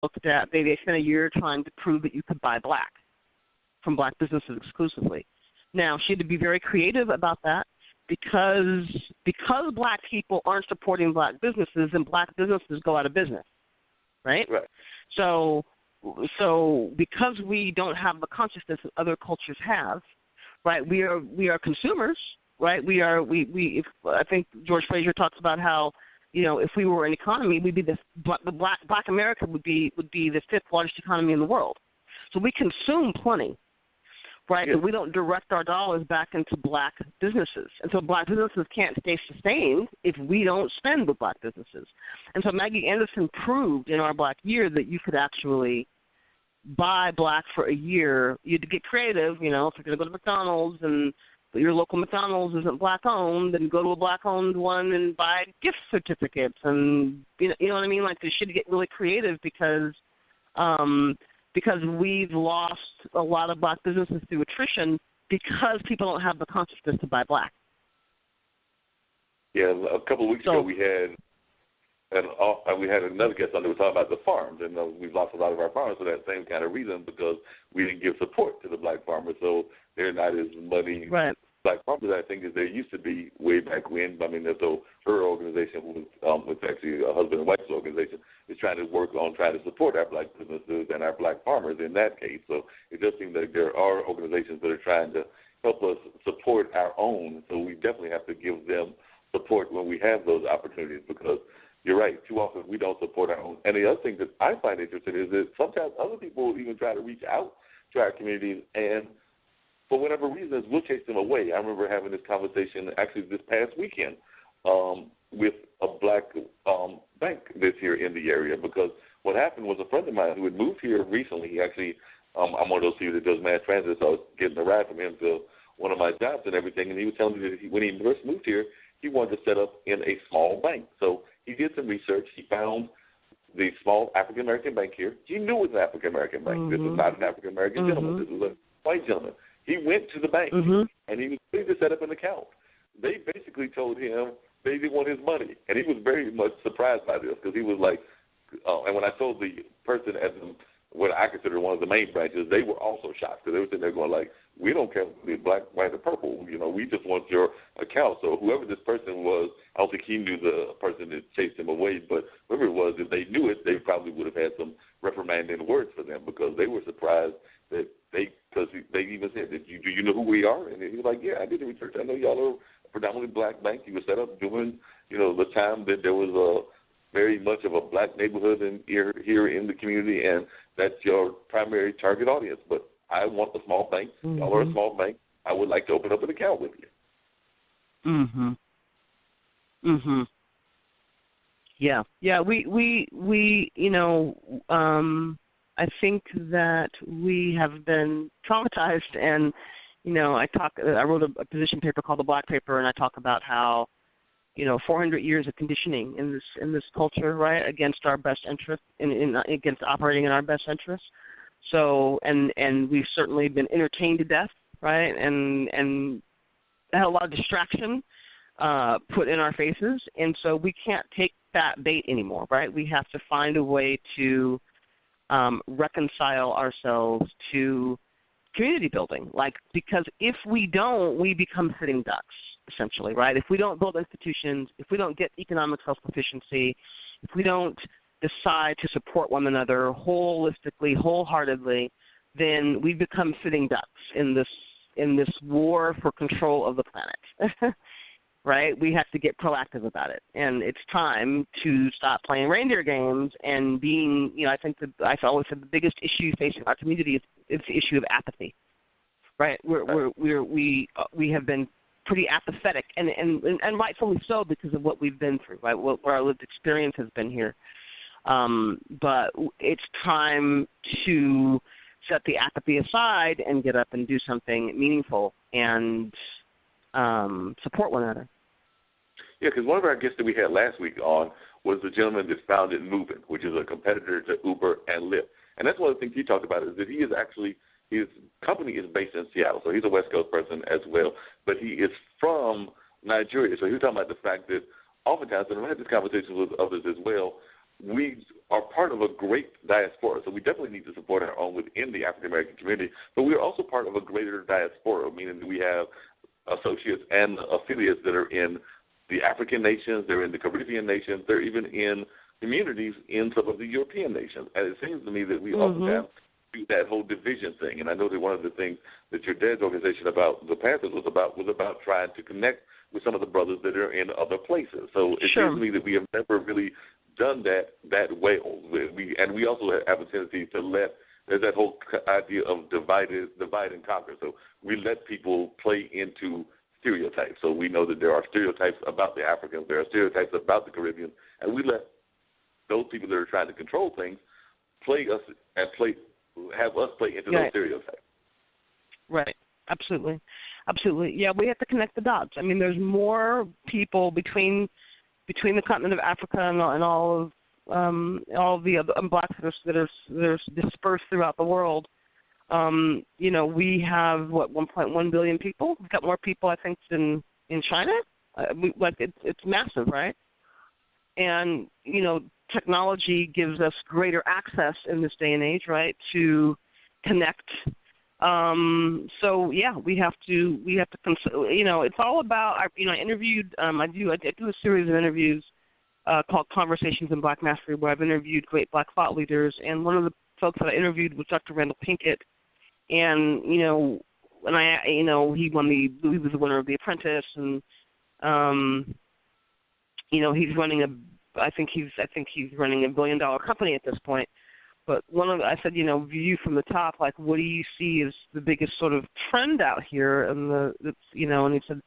looked at, they spent a year trying to prove that you could buy black from black businesses exclusively. Now, she had to be very creative about that because black people aren't supporting black businesses, and black businesses go out of business, right? Right. So because we don't have the consciousness that other cultures have, right? We are consumers, right? I think George Fraser talks about how, if we were an economy, we'd be Black America would be the fifth largest economy in the world. So we consume plenty, right? Yeah. But we don't direct our dollars back into black businesses. And so black businesses can't stay sustained if we don't spend with black businesses. And so Maggie Anderson proved in our Black Year that you could actually buy black for a year. You had to get creative, if you're going to go to McDonald's but your local McDonald's isn't black-owned, then go to a black-owned one and buy gift certificates. And, you know what I mean? Like, they should get really creative because we've lost a lot of black businesses through attrition because people don't have the consciousness to buy black. Yeah, a couple of weeks ago we had another guest on there talking about the farms, and we've lost a lot of our farmers for that same kind of reason because we didn't give support to the black farmers, so they're not as money black farmers, I think, as they used to be way back when. I mean, so her organization was actually a husband and wife's organization, is trying to work on trying to support our black businesses and our black farmers in that case. So it does seem that there are organizations that are trying to help us support our own, so we definitely have to give them support when we have those opportunities because you're right, too often we don't support our own. And the other thing that I find interesting is that sometimes other people will even try to reach out to our communities, and for whatever reasons, we'll chase them away. I remember having this conversation actually this past weekend with a black bank that's here in the area because what happened was a friend of mine who had moved here recently, he actually, I'm one of those people that does mass transit, so I was getting a ride from him to one of my jobs and everything, and he was telling me that when he first moved here, he wanted to set up in a small bank. So he did some research. He found the small African-American bank here. He knew it was an African-American bank. Mm-hmm. This is not an African-American gentleman. This is a white gentleman. He went to the bank, and he was ready to set up an account. They basically told him they didn't want his money, and he was very much surprised by this because he was like, and when I told the person at what I consider one of the main branches, they were also shocked because they were sitting there going like, we don't care if it's black, white, or purple. We just want your account. So whoever this person was, I don't think he knew the person that chased him away, but whoever it was, if they knew it, they probably would have had some reprimanding words for them because they were surprised that because they even said, do you know who we are? And he was like, yeah, I did the research. I know y'all are a predominantly black bank. You were set up during, the time that there was very much of a black neighborhood here in the community, and that's your primary target audience. But I want a small bank. Mm-hmm. Y'all are a small bank. I would like to open up an account with you. Yeah. I think that we have been traumatized, and I wrote a position paper called the Black Paper, and I talk about how 400 years of conditioning in this culture, right, against our best interest, against operating in our best interest. So, and we've certainly been entertained to death, right, and had a lot of distraction put in our faces, and so we can't take that bait anymore, right? We have to find a way to reconcile ourselves to community building, because if we don't, we become sitting ducks, essentially, right? If we don't build institutions, if we don't get economic self-sufficiency, if we don't decide to support one another holistically, wholeheartedly, then we become sitting ducks in this war for control of the planet. Right? We have to get proactive about it, and it's time to stop playing reindeer games and being. I think I've always said the biggest issue facing our community is the issue of apathy. Right? We have been pretty apathetic, and rightfully so because of what we've been through. Right? What our lived experience has been here. But it's time to set the apathy aside and get up and do something meaningful and support one another. Yeah, because one of our guests that we had last week on was the gentleman that founded Movin', which is a competitor to Uber and Lyft. And that's one of the things he talked about is that his company is based in Seattle, so he's a West Coast person as well, but he is from Nigeria. So he was talking about the fact that oftentimes, and I've had this conversation with others as well, we are part of a great diaspora, so we definitely need to support our own within the African American community, but we are also part of a greater diaspora, meaning that we have associates and affiliates that are in the African nations, they're in the Caribbean nations, they're even in communities in some of the European nations. And it seems to me that we often have to do that whole division thing. And I know that one of the things that your dad's organization about the Panthers was about trying to connect with some of the brothers that are in other places. So it seems to me that we have never really done that well. We also have a tendency to there's that whole idea of divide and conquer. So we let people play into stereotypes. So we know that there are stereotypes about the Africans, there are stereotypes about the Caribbeans, and we let those people that are trying to control things have us play into those stereotypes. Right. Absolutely. Yeah, we have to connect the dots. I mean, there's more people between the continent of Africa and all of the other blacks that are dispersed throughout the world. We have 1.1 billion people. We've got more people, I think, than in China. It's massive, right? And technology gives us greater access in this day and age, right, to connect. So yeah, we have to. It's all about. I interviewed. I do a series of interviews called Conversations in Black Mastery, where I've interviewed great Black thought leaders, and one of the folks that I interviewed was Dr. Randall Pinkett, and he was the winner of The Apprentice, and he's running I think he's running $1 billion company at this point. But I said, view from the top, like, what do you see as the biggest sort of trend out here? And and he said,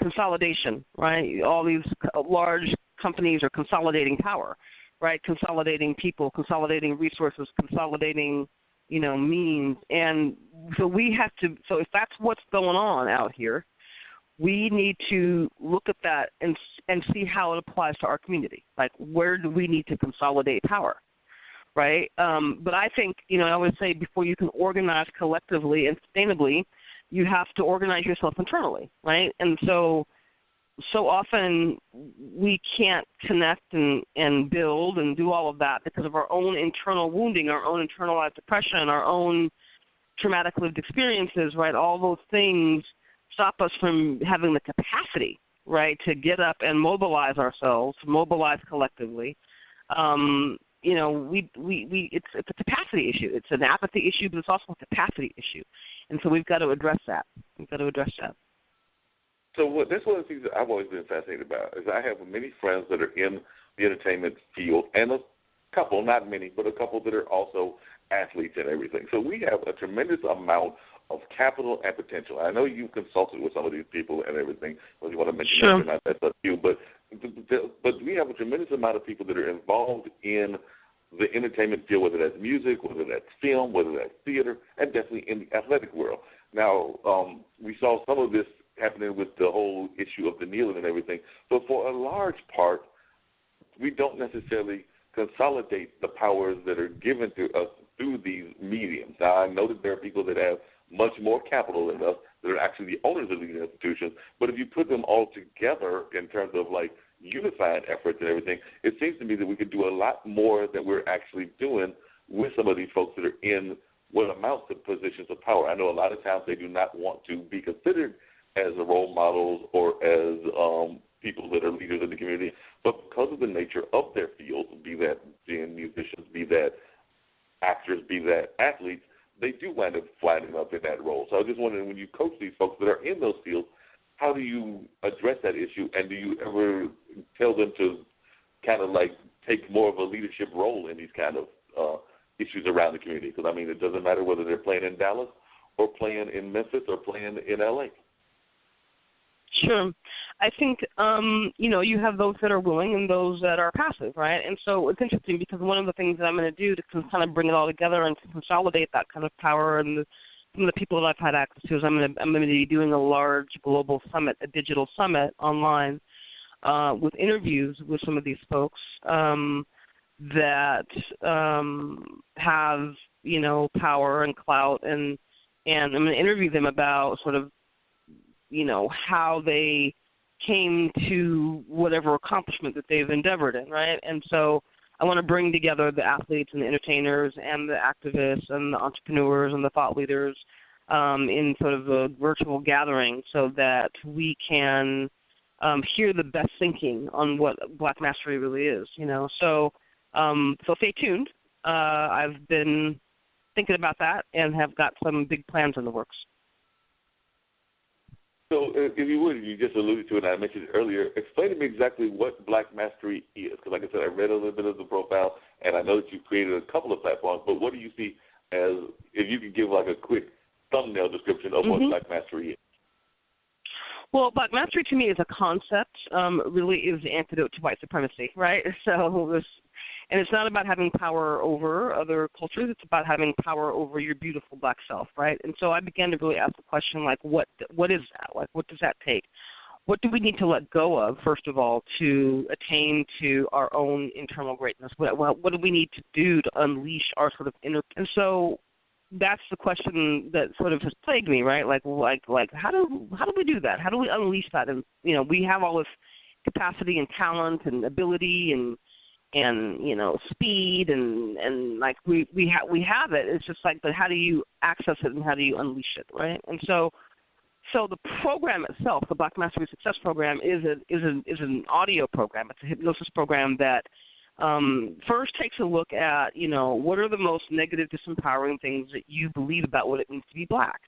consolidation, right? All these large companies are consolidating power, right? Consolidating people, consolidating resources, consolidating, means. And so so if that's what's going on out here, we need to look at that and see how it applies to our community. Like, where do we need to consolidate power? Right? But I think, I always say before you can organize collectively and sustainably, you have to organize yourself internally, right? And so often we can't connect and build and do all of that because of our own internal wounding, our own internalized depression, our own traumatic lived experiences, right? All those things stop us from having the capacity, right, to get up and mobilize ourselves, mobilize collectively. It's a capacity issue. It's an apathy issue, but it's also a capacity issue. And so we've got to address that. So that's one of the things that I've always been fascinated about is I have many friends that are in the entertainment field and a couple, not many, but a couple that are also athletes and everything. So we have a tremendous amount of capital and potential. I know you've consulted with some of these people and everything, whether you want to mention that or not, that's up to you. But we have a tremendous amount of people that are involved in the entertainment field, whether that's music, whether that's film, whether that's theater, and definitely in the athletic world. Now, we saw some of this happening with the whole issue of the kneeling and everything. But for a large part, we don't necessarily consolidate the powers that are given to us through these mediums. Now, I know that there are people that have much more capital than us that are actually the owners of these institutions, but if you put them all together in terms of, like, unified efforts and everything, it seems to me that we could do a lot more that we're actually doing with some of these folks that are in what amounts to positions of power. I know a lot of times they do not want to be considered as role models or as people that are leaders in the community, but because of the nature of their field, be that being musicians, be that actors, be that athletes, they do wind up flattening up in that role. So I was just wondering, when you coach these folks that are in those fields, how do you address that issue, and do you ever tell them to kind of like take more of a leadership role in these kind of issues around the community? Because, I mean, it doesn't matter whether they're playing in Dallas or playing in Memphis or playing in L.A. Sure. I think, you have those that are willing and those that are passive, right? And so it's interesting because one of the things that I'm going to do to kind of bring it all together and to consolidate that kind of power and some of the people that I've had access to is I'm going to be doing a large global summit, a digital summit online with interviews with some of these folks that have, power and clout, and I'm going to interview them about sort of, how they came to whatever accomplishment that they've endeavored in, right? And so I want to bring together the athletes and the entertainers and the activists and the entrepreneurs and the thought leaders in sort of a virtual gathering so that we can hear the best thinking on what Black Mastery really is, So stay tuned. I've been thinking about that and have got some big plans in the works. So if you would, you just alluded to it, and I mentioned it earlier, explain to me exactly what Black Mastery is. Because like I said, I read a little bit of the profile, and I know that you've created a couple of platforms, but what do you see as, if you could give like a quick thumbnail description of what Black Mastery is? Well, Black Mastery to me is a concept, really is the antidote to white supremacy, right? And it's not about having power over other cultures. It's about having power over your beautiful black self, right? And so I began to really ask the question, like, what is that? Like, what does that take? What do we need to let go of, first of all, to attain to our own internal greatness? What do we need to do to unleash our sort of inner? And so that's the question that sort of has plagued me, right? Like how do we do that? How do we unleash that? And we have all this capacity and talent and ability and speed and like we have it. It's just like, but how do you access it and how do you unleash it, right? And so the program itself, the Black Mastery Success Program, is an audio program. It's a hypnosis program that first takes a look at what are the most negative, disempowering things that you believe about what it means to be black.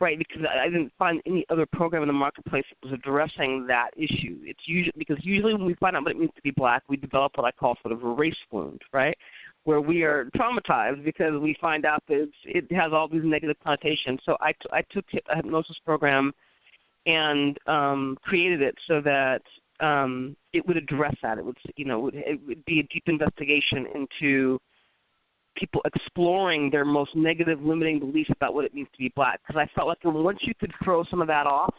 Right, because I didn't find any other program in the marketplace that was addressing that issue. It's usually when we find out what it means to be black, we develop what I call sort of a race wound, right, where we are traumatized because we find out that it has all these negative connotations. So I took a hypnosis program and created it so that it would address that. It would be a deep investigation into people exploring their most negative, limiting beliefs about what it means to be black. Because I felt like once you could throw some of that off,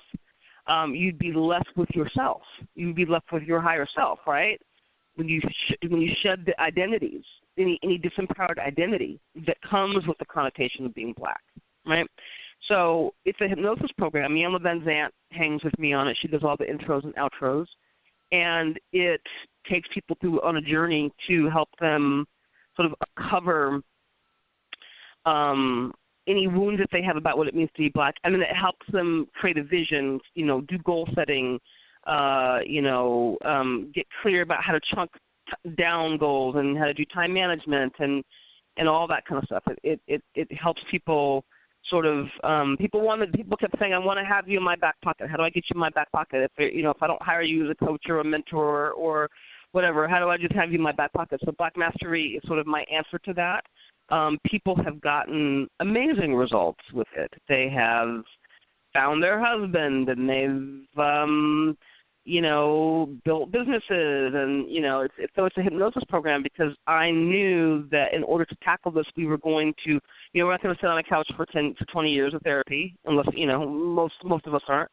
you'd be left with yourself. You'd be left with your higher self, right? When you shed the identities, any disempowered identity that comes with the connotation of being black, right? So it's a hypnosis program. Yamla Van Zant hangs with me on it. She does all the intros and outros, and it takes people through on a journey to help them sort of cover any wounds that they have about what it means to be black, and then it helps them create a vision, do goal setting, get clear about how to chunk down goals and how to do time management and all that kind of stuff. It helps people sort of people kept saying, I want to have you in my back pocket. How do I get you in my back pocket? If I don't hire you as a coach or a mentor or whatever, how do I just have you in my back pocket? So Black Mastery is sort of my answer to that. People have gotten amazing results with it. They have found their husband, and they've, built businesses, and so it's a hypnosis program because I knew that in order to tackle this, we were going to, we're not going to sit on a couch for 20 years of therapy, unless most of us aren't.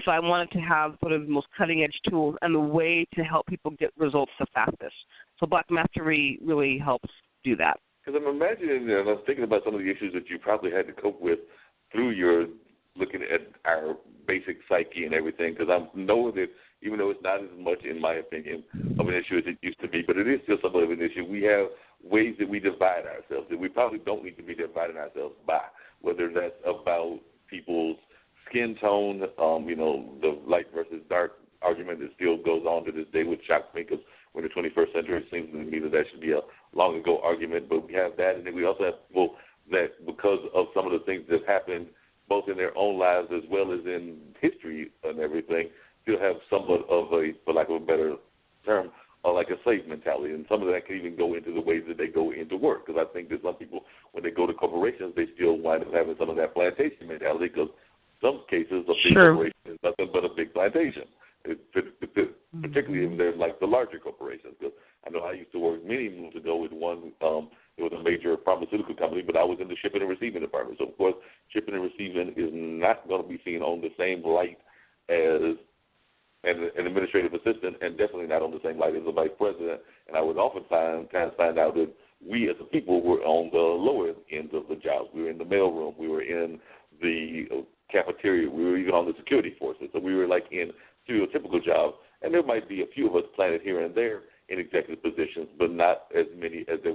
So I wanted to have sort of the most cutting-edge tools and the way to help people get results the fastest. So Black Mastery really helps do that. Because I'm imagining, and I'm thinking about some of the issues that you probably had to cope with through your looking at our basic psyche and everything, because I know that even though it's not as much, in my opinion, of an issue as it used to be, but it is still somewhat of an issue. We have ways that we divide ourselves that we probably don't need to be dividing ourselves by, whether that's about people's skin tone, the light versus dark argument that still goes on to this day, which shocks me because we're in the 21st century. It seems to me that should be a long ago argument, but we have that, and then we also have people that, because of some of the things that have happened both in their own lives as well as in history and everything, still have somewhat of a, for lack of a better term, like a slave mentality. And some of that can even go into the ways that they go into work, because I think that some people, when they go to corporations, they still wind up having some of that plantation mentality, because some cases a big corporation is nothing but a big plantation, particularly if they're like the larger corporations. Because I know I used to work many moons ago with one. It was a major pharmaceutical company, but I was in the shipping and receiving department. So, of course, shipping and receiving is not going to be seen on the same light as an administrative assistant, and definitely not on the same light as a vice president. And I would oftentimes find out that we as a people were on the lower ends of the jobs. We were in the mailroom. We were in the cafeteria. We were even on the security forces. So we were like in stereotypical jobs. And there might be a few of us planted here and there in executive positions. organizations, but not as many as there